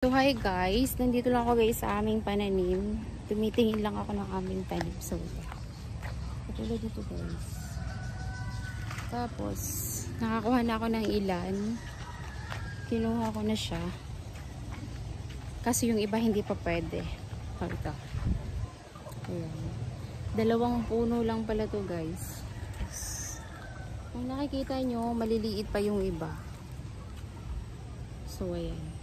So hi guys, nandito lang ako guys sa aming pananim. Tumitingin lang ako ng aming tanim. So katulad dito guys. Tapos nakakuha na ako ng ilan. Kinuha ko na siya. Kasi yung iba hindi pa pwede. Ito. Ayan. 2 puno lang pala to guys. Kung nakikita nyo, maliliit pa yung iba. So ayan.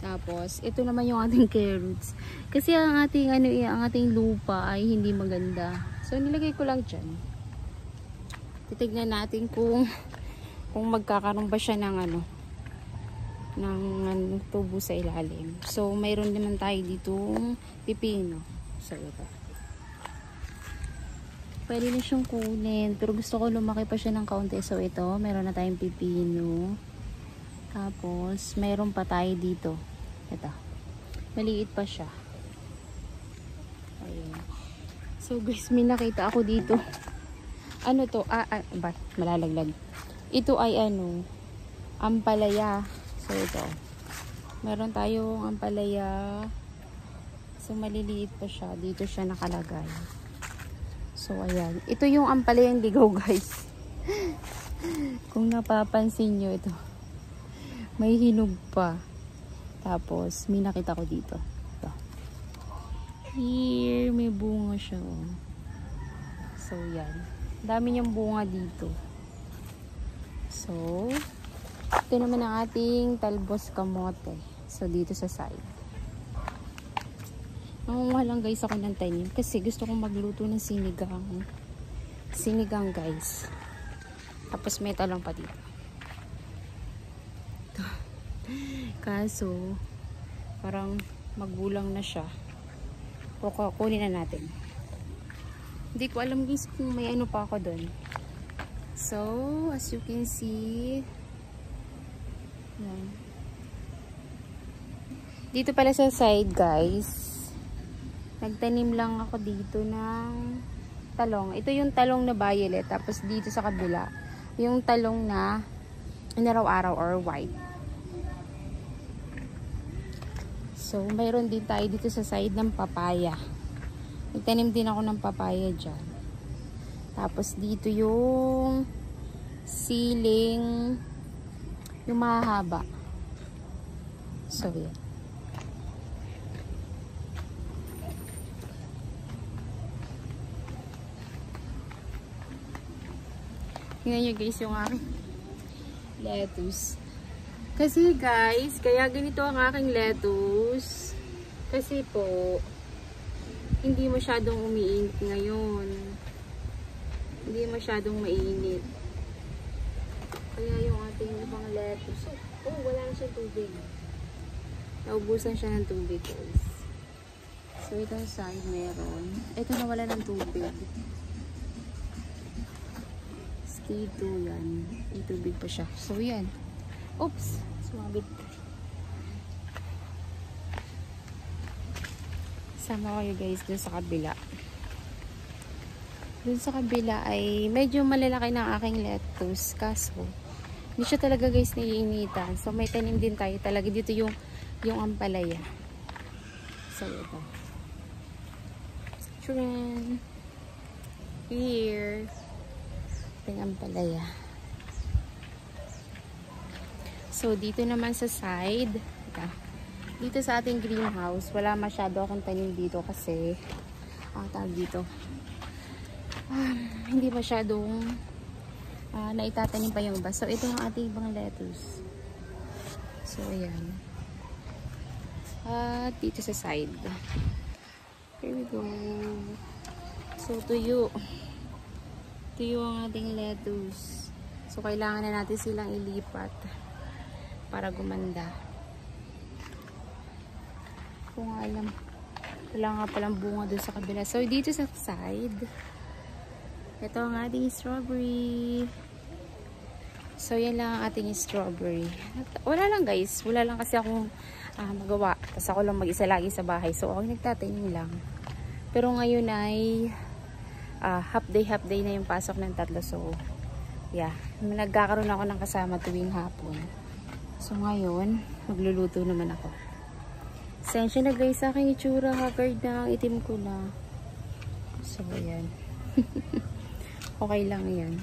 Tapos, ito naman yung ating carrots. Kasi ang ating lupa ay hindi maganda. So, nilagay ko lang dyan. Titignan natin kung magkakaroon ba siya ng tubo sa ilalim. So, mayroon naman tayo ditong pipino. So, ito. Pwede na siyang kunin. Pero gusto ko lumaki pa siya ng kaunti. So, ito. Meron na tayong pipino. Tapos, mayroon pa tayo dito. Ito. Maliit pa siya. Ayan. So guys, may nakita ako dito. Ano to? Ba't malalaglag? Ito ay ampalaya. So ito. Meron tayong ampalaya. So maliliit pa siya. Dito siya nakalagay. So ayan. Ito yung ampalayang ligaw guys. Kung napapansin nyo ito. May hinog pa. Tapos, may nakita ko dito. Ito. Here, may bunga siya. Oh. So, yan. Dami niyang bunga dito. So, ito naman ang ating talbos kamote. So, dito sa side. Nangunguha lang guys ako ng tanim. Kasi gusto kong magluto ng sinigang. Sinigang guys. Tapos, may talong pa dito. Kaso, parang magulang na siya. Kunin na natin. Hindi ko alam guys kung may ano pa ako doon. So, as you can see, yan. Dito pala sa side guys, nagtanim lang ako dito ng talong. Ito yung talong na violet. Tapos dito sa kabila, yung talong na inaraw-araw or white. So, mayroon din tayo dito sa side ng papaya. Nagtanim din ako ng papaya dyan. Tapos, dito yung siling yung mahaba. So, yan. Tingnan nyo guys yung aking lettuce. Kasi guys, kaya ganito ang aking lettuce. Kasi po, hindi masyadong umiinit ngayon. Hindi masyadong mainit. Kaya yung ating ibang lettuce, wala na siyang tubig. Naubusan siya ng tubig guys. So, itong side meron. Ito na wala ng tubig. Dito yan. May tubig pa siya. So, yan. Oops! Sumabit. Sama kayo guys dun sa kabila. Dun sa kabila ay medyo malalaki ng aking lettuce. Kaso, hindi siya talaga guys naiinitan. So, may tanim din tayo talaga. Dito yung ampalaya. So, ito. Children. Here. Ito yung ampalaya. So, dito naman sa side, dito sa ating greenhouse, wala masyado akong tanim dito kasi, tawag dito, hindi masyadong naitatanim pa yung iba. So, ito ang ating ibang lettuce. So, ayan. At dito sa side. Here we go. So, tuyo. Tuyo ang ating lettuce. So, kailangan na natin silang ilipat para gumanda. Kung alam, wala nga palang bunga doon sa kabila. So, dito sa side, ito ang ating strawberry. So, yan lang ang ating strawberry. At, wala lang guys. Wala lang kasi akong magawa. Tapos ako lang mag-isa lagi sa bahay. So, ako nagtatanim lang. Pero ngayon ay half day na yung pasok ng tatlo. So, yeah. Nagkakaroon ako ng kasama tuwing hapon. So ngayon, magluluto naman ako. Sensya na guys sa aking itsura, haggard na, ang itim ko na. So ayan. Okay lang yan.